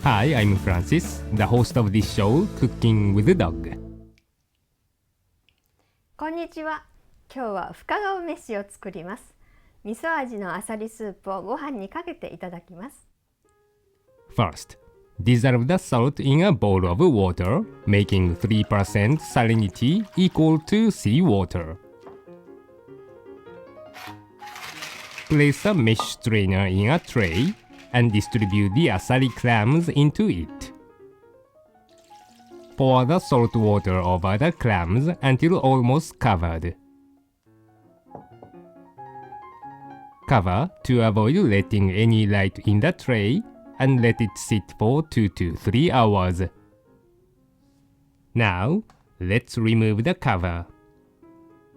Hi, I'm Francis, the host of this show, Cooking with the Dog. こんにちは。今日は深川飯を作ります。味噌味のあさりスープをご飯にかけていただきます。First, dissolve the salt in a bowl of water, making 3% salinity equal to seawater. Place a mesh strainer in a tray and distribute the Asari clams into it. Pour the salt water over the clams until almost covered. Cover to avoid letting any light in the tray and let it sit for 2 to 3 hours. Now, let's remove the cover.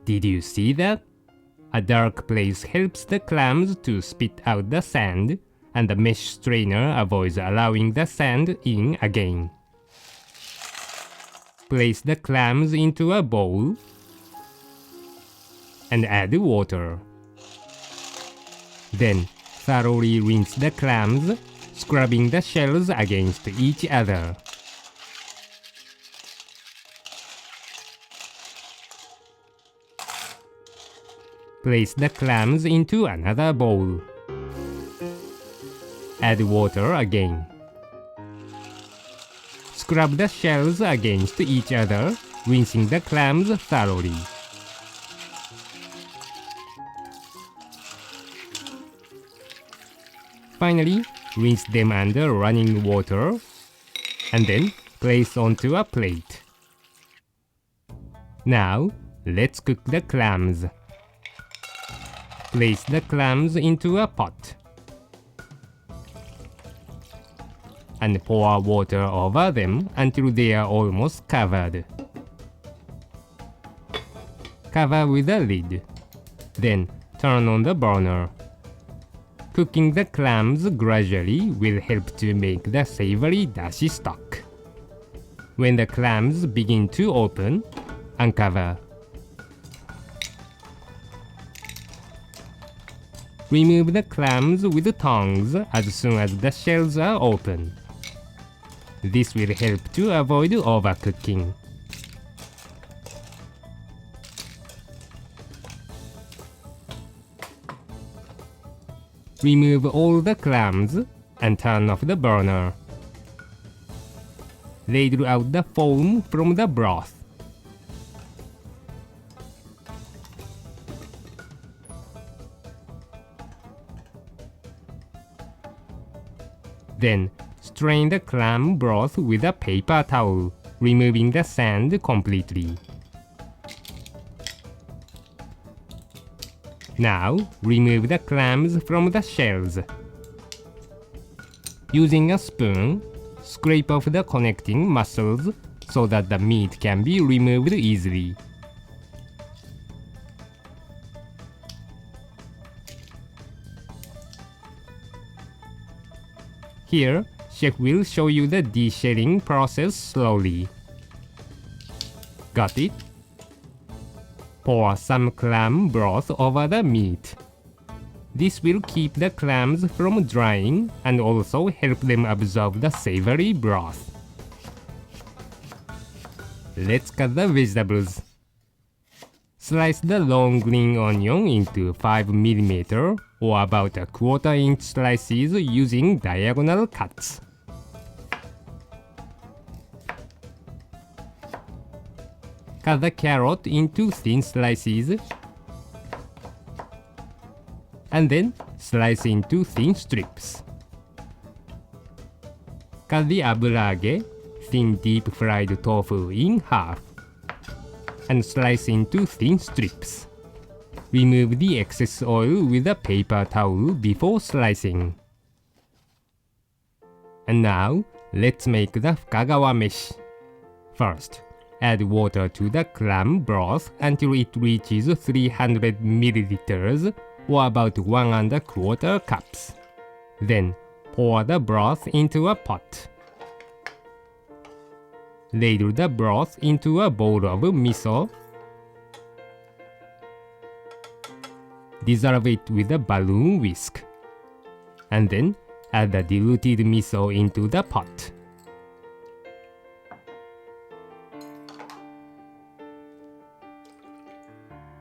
Did you see that? A dark place helps the clams to spit out the sand, and the mesh strainer avoids allowing the sand in again. Place the clams into a bowl and add water. Then, thoroughly rinse the clams, scrubbing the shells against each other. Place the clams into another bowl. Add water again. Scrub the shells against each other, rinsing the clams thoroughly. Finally, rinse them under running water and then place onto a plate. Now, let's cook the clams. Place the clams into a pot and pour water over them until they are almost covered. Cover with a lid. Then turn on the burner. Cooking the clams gradually will help to make the savory dashi stock. When the clams begin to open, uncover. Remove the clams with the tongs as soon as the shells are open. This will help to avoid overcooking. Remove all the clams and turn off the burner. Ladle out the foam from the broth. Then, strain the clam broth with a paper towel, removing the sand completely. Now, remove the clams from the shells. Using a spoon, scrape off the connecting muscles so that the meat can be removed easily. Here, Chef will show you the deshelling process slowly. Got it? Pour some clam broth over the meat. This will keep the clams from drying and also help them absorb the savory broth. Let's cut the vegetables. Slice the long green onion into 5mm or about a 1/4 inch slices using diagonal cuts. Cut the carrot into thin slices and then slice into thin strips. Cut the aburaage, thin deep fried tofu, in half and slice into thin strips. Remove the excess oil with a paper towel before slicing. And now, let's make the Fukagawameshi. First, add water to the clam broth until it reaches 300 milliliters or about 1¼ cups. Then, pour the broth into a pot. Ladle the broth into a bowl of miso. Dissolve it with a balloon whisk. And then Add the diluted miso into the pot.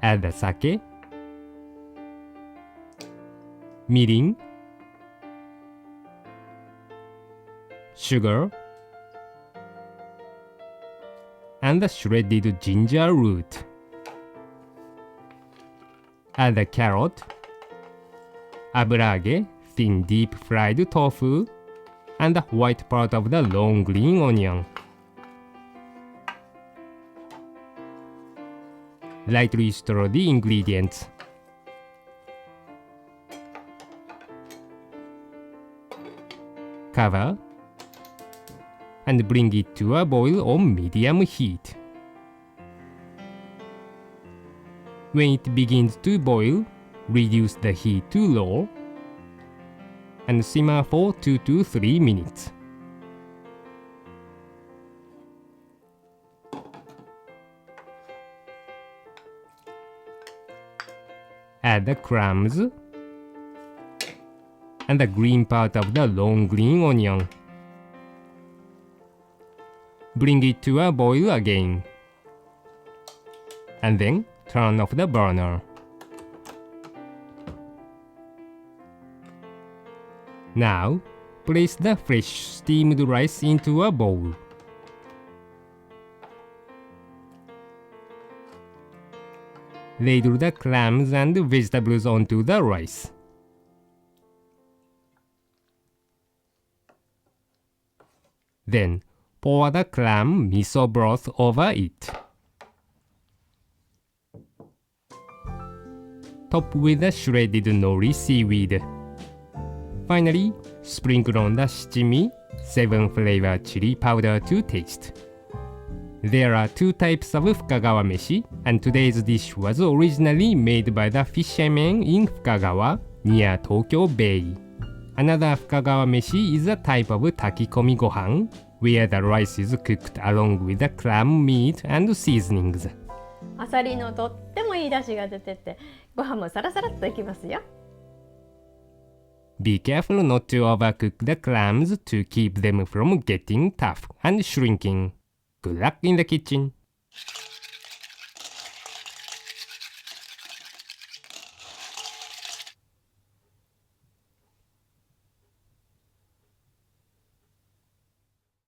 Add the sake, mirin, sugar, and the shredded ginger root. Add the carrot, aburaage, thin deep fried tofu, and the white part of the long green onion. Lightly stir the ingredients. Cover and bring it to a boil on medium heat. When it begins to boil, reduce the heat to low and simmer for 2 to 3 minutes. Add the clams and the green part of the long green onion. Bring it to a boil again. And then turn off the burner. Now, place the fresh steamed rice into a bowl. Ladle the clams and vegetables onto the rice. Then, pour the clam miso broth over it. Top with the shredded nori seaweed. Finally, sprinkle on the shichimi, 7-flavor chili powder to taste. There are 2 types of Fukagawameshi, and today's dish was originally made by the fishermen in Fukagawa, near Tokyo Bay. Another Fukagawameshi is a type of takikomi gohan, where the rice is cooked along with the clam meat and seasonings. アサリのとってもいい出汁が出てて、ご飯もサラサラっといきますよ。Be careful not to overcook the clams to keep them from getting tough and shrinking. Good luck in the kitchen!